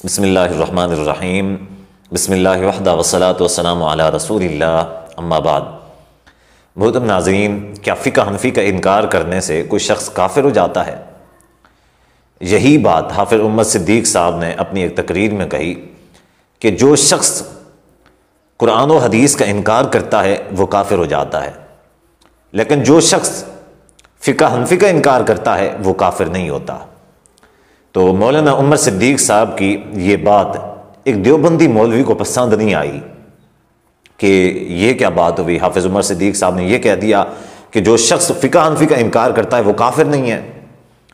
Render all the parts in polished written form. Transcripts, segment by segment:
بسم اللہ الرحمن الرحیم بسم اللہ وحدہ والصلاۃ والسلام علی رسول اللہ اما بعد۔ محترم ناظرین، کیا فقہ حنفی کا انکار کرنے سے کوئی شخص کافر ہو جاتا ہے؟ یہی بات حافظ امت صدیق صاحب نے اپنی ایک تقریر میں کہی کہ جو شخص قرآن و حدیث کا انکار کرتا ہے وہ کافر ہو جاتا ہے، لیکن جو شخص فقہ حنفی کا انکار کرتا ہے وہ کافر نہیں ہوتا۔ تو مولانا عمر صدیق صاحب کی یہ بات ایک دیوبندی مولوی کو پسند نہیں آئی کہ یہ کیا بات ہوئی، حافظ عمر صدیق صاحب نے یہ کہہ دیا کہ جو شخص فقہ حنفی کا انکار کرتا ہے وہ کافر نہیں ہے،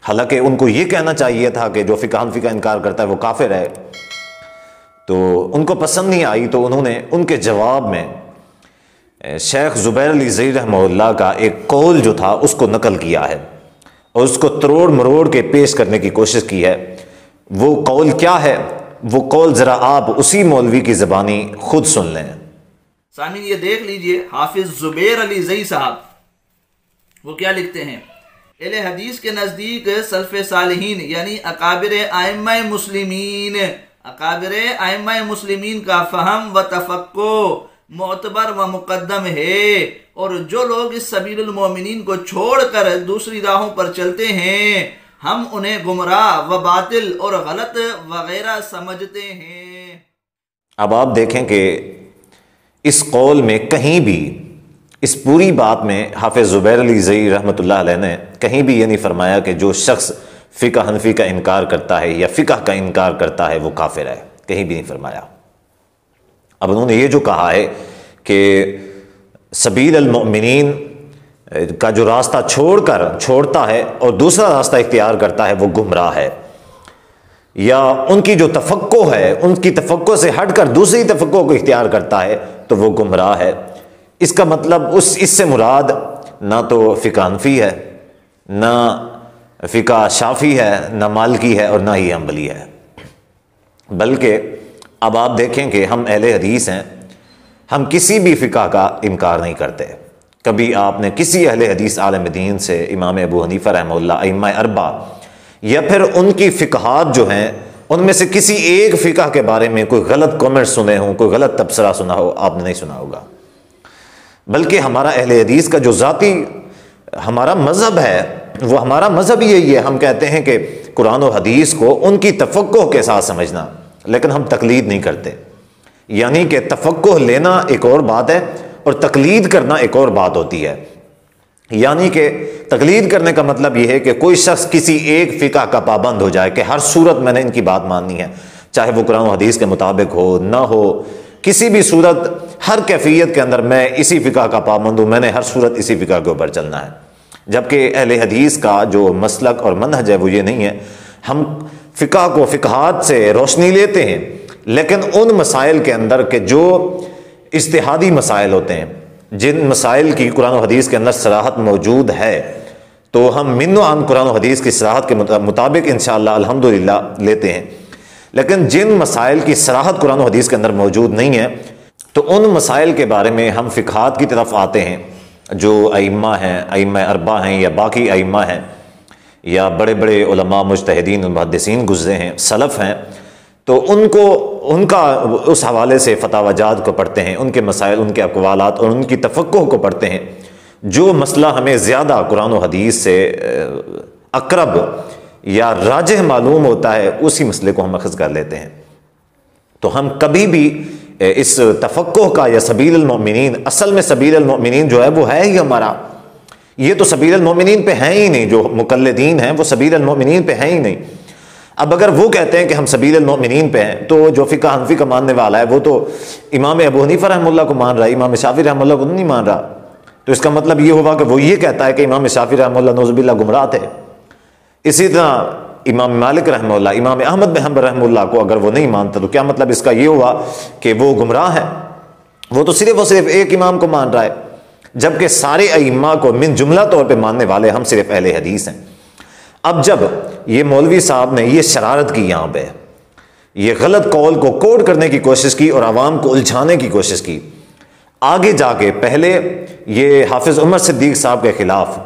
حالانکہ ان کو یہ کہنا چاہیے تھا کہ جو فقہ حنفی کا انکار کرتا ہے وہ کافر ہے۔ تو ان کو پسند نہیں آئی، تو انہوں نے ان کے جواب میں شیخ زبیر علی زئی رحمہ اللہ کا ایک قول جو تھا اس کو نقل کیا ہے اور اس کو تروڑ مروڑ کے پیش کرنے کی کوشش کی ہے۔ وہ قول کیا ہے؟ وہ قول ذرا آپ اسی مولوی کی زبانی خود سن لیں۔ سامعین، یہ دیکھ لیجئے حافظ زبیر علی زئی صاحب وہ کیا لکھتے ہیں۔ اہل حدیث کے نزدیک سلف صالحین یعنی اکابر ائمہ مسلمین کا فہم و تفقہ معتبر و مقدم ہے، اور جو لوگ اس سبیل المومنین کو چھوڑ کر دوسری راہوں پر چلتے ہیں ہم انہیں گمراہ و باطل اور غلط وغیرہ سمجھتے ہیں۔ اب آپ دیکھیں کہ اس قول میں کہیں بھی، اس پوری بات میں حافظ زبیر علی زئی رحمۃ اللہ علیہ نے کہیں بھی یہ نہیں فرمایا کہ جو شخص فقہ حنفی کا انکار کرتا ہے یا فقہ کا انکار کرتا ہے وہ کافر ہے، کہیں بھی نہیں فرمایا۔ اب انہوں نے یہ جو کہا ہے کہ سبیل المؤمنین کا جو راستہ چھوڑتا ہے اور دوسرا راستہ اختیار کرتا ہے وہ گمراہ ہے، یا ان کی جو تفقہ ہے ان کی تفقہ سے ہٹ کر دوسری تفقہ کو اختیار کرتا ہے تو وہ گمراہ ہے۔ اس کا مطلب اس سے مراد نہ تو فقہ حنفی ہے، نہ فقہ شافعی ہے، نہ مالکی ہے اور نہ ہی حنبلی ہے، بلکہ اب آپ دیکھیں کہ ہم اہل حدیث ہیں، ہم کسی بھی فقہ کا انکار نہیں کرتے۔ کبھی آپ نے کسی اہل حدیث عالم دین سے امام ابو حنیفہ رحمہ اللہ، ائمہ اربع یا پھر ان کی فقہات جو ہیں ان میں سے کسی ایک فقہ کے بارے میں کوئی غلط کامنٹ سنے ہوں، کوئی غلط تبصرہ سنا ہو، آپ نے نہیں سنا ہوگا۔ بلکہ ہمارا اہل حدیث کا جو ذاتی ہمارا مذہب ہے وہ ہمارا مذہب یہی ہے، ہم کہتے ہیں کہ قرآن و حدیث کو ان کی تفقہ کے ساتھ سمجھنا، لیکن ہم تقلید نہیں کرتے۔ یعنی کہ تفقہ لینا ایک اور بات ہے اور تقلید کرنا ایک اور بات ہوتی ہے۔ یعنی کہ تقلید کرنے کا مطلب یہ ہے کہ کوئی شخص کسی ایک فقہ کا پابند ہو جائے کہ ہر صورت میں نے ان کی بات ماننی ہے، چاہے وہ قرآن و حدیث کے مطابق ہو نہ ہو، کسی بھی صورت ہر کیفیت کے اندر میں اسی فقہ کا پابند ہوں، میں نے ہر صورت اسی فقہ کے اوپر چلنا ہے۔ جبکہ اہل حدیث کا جو مسلک اور منہج ہے وہ یہ نہیں ہے۔ ہم فقہ کو فقہات سے روشنی لیتے ہیں، لیکن ان مسائل کے اندر کہ جو اجتہادی مسائل ہوتے ہیں، جن مسائل کی قرآن و حدیث کے اندر صراحت موجود ہے تو ہم من و عن قرآن و حدیث کی صراحت کے مطابق انشاءاللہ الحمدللہ لیتے ہیں، لیکن جن مسائل کی صراحت قرآن و حدیث کے اندر موجود نہیں ہے تو ان مسائل کے بارے میں ہم فقہات کی طرف آتے ہیں۔ جو ائمہ ہیں، ائمہ اربع ہیں یا باقی ائمہ ہیں یا بڑے بڑے علماء مجتہدین محدثین گزرے ہیں، سلف ہیں، تو ان کا اس حوالے سے فتاوی جات کو پڑھتے ہیں، ان کے مسائل، ان کے اقوالات اور ان کی تفقہ کو پڑھتے ہیں۔ جو مسئلہ ہمیں زیادہ قرآن و حدیث سے اقرب یا راجح معلوم ہوتا ہے اسی مسئلے کو ہم اخذ کر لیتے ہیں۔ تو ہم کبھی بھی اس تفقہ کا یا سبیل المؤمنین، اصل میں سبیل المؤمنین جو ہے وہ ہے ہی ہمارا، یہ تو سبیل المؤمنین پہ ہیں ہی نہیں، جو مقلدین ہیں وہ سبیل المؤمنین پہ ہیں ہی نہیں۔ اب اگر وہ کہتے ہیں کہ ہم سبیل المؤمنین پہ ہیں تو جو فقہ حنفی کا ماننے والا ہے وہ تو امام ابو حنیفہ رحمہ اللہ کو مان رہا ہے، امام شافعی رحمہ اللہ کو نہیں مان رہا، تو اس کا مطلب یہ ہوا کہ وہ یہ کہتا ہے کہ امام شافعی رحمہ اللہ نعوذ باللہ گمراہ تھے۔ اسی طرح امام مالک رحمہ اللہ، امام احمد بن حنبل رحمہ اللہ کو اگر وہ نہیں مانتا تو کیا مطلب اس کا یہ ہوا کہ وہ گمراہ ہے؟ وہ تو صرف اور صرف ایک امام کو مان رہا ہے، جبکہ سارے ائمہ کو من جملہ طور پہ ماننے والے ہم صرف اہل حدیث ہیں۔ اب جب یہ مولوی صاحب نے یہ شرارت کی، یہاں پہ یہ غلط قول کو کوٹ کرنے کی کوشش کی اور عوام کو الجھانے کی کوشش کی، آگے جا کے پہلے یہ حافظ عمر صدیق صاحب کے خلاف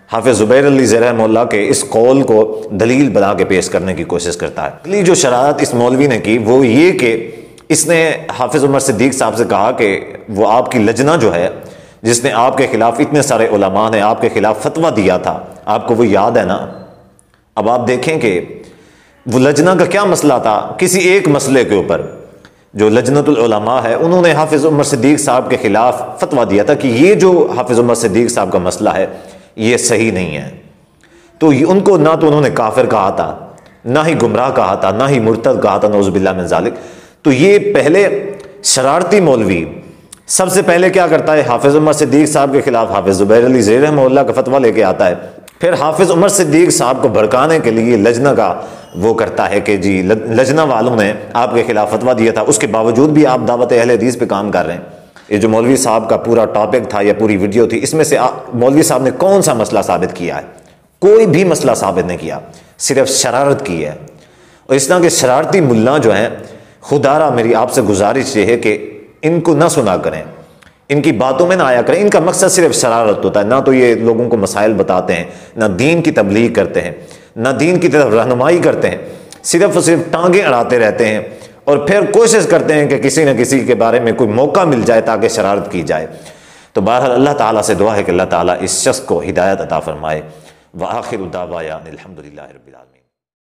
حافظ زبیر علی زئی رحمہ اللہ کے اس قول کو دلیل بنا کے پیش کرنے کی کوشش کرتا ہے۔ اگلی جو شرارت اس مولوی نے کی وہ یہ کہ اس نے حافظ عمر صدیق صاحب سے کہا کہ وہ آپ کی لجنہ جو ہے جس نے آپ کے خلاف اتنے سارے علماء نے آپ کے خلاف فتویٰ دیا تھا، آپ کو وہ یاد ہے نا؟ اب آپ دیکھیں کہ وہ لجنہ کا کیا مسئلہ تھا، کسی ایک مسئلے کے اوپر جو لجنۃ العلماء ہے انہوں نے حافظ عمر صدیق صاحب کے خلاف فتویٰ دیا تھا کہ یہ جو حافظ عمر صدیق صاحب کا مسئلہ ہے یہ صحیح نہیں ہے۔ تو ان کو نہ تو انہوں نے کافر کہا تھا، نہ ہی گمراہ کہا تھا، نہ ہی مرتد کہا تھا، نعوذ باللہ من ذالک۔ تو یہ پہلے شرارتی مولوی سب سے پہلے کیا کرتا ہے، حافظ عمر صدیق صاحب کے خلاف حافظ زبیر علی زئی رحمہ اللہ کا فتویٰ لے کے آتا ہے، پھر حافظ عمر صدیق صاحب کو بھڑکانے کے لیے لجنہ کا وہ کرتا ہے کہ جی لجنہ والوں نے آپ کے خلاف فتویٰ دیا تھا، اس کے باوجود بھی آپ دعوت اہل حدیث پہ کام کر رہے ہیں۔ یہ جو مولوی صاحب کا پورا ٹاپک تھا یا پوری ویڈیو تھی، اس میں سے مولوی صاحب نے کون سا مسئلہ ثابت کیا ہے؟ کوئی بھی مسئلہ ثابت نہیں کیا، صرف شرارت کی ہے۔ اور اس طرح کے شرارتی ملا جو ہیں، خدا را میری آپ سے گزارش یہ ہے کہ ان کو نہ سنا کریں، ان کی باتوں میں نہ آیا کریں۔ ان کا مقصد صرف شرارت ہوتا ہے، نہ تو یہ لوگوں کو مسائل بتاتے ہیں، نہ دین کی تبلیغ کرتے ہیں، نہ دین کی طرف رہنمائی کرتے ہیں، صرف اور صرف ٹانگیں اڑاتے رہتے ہیں اور پھر کوشش کرتے ہیں کہ کسی نہ کسی کے بارے میں کوئی موقع مل جائے تاکہ شرارت کی جائے۔ تو بہرحال اللہ تعالیٰ سے دعا ہے کہ اللہ تعالیٰ اس شخص کو ہدایت عطا فرمائے۔ وآخر دعوانا الحمدللہ رب العالمین۔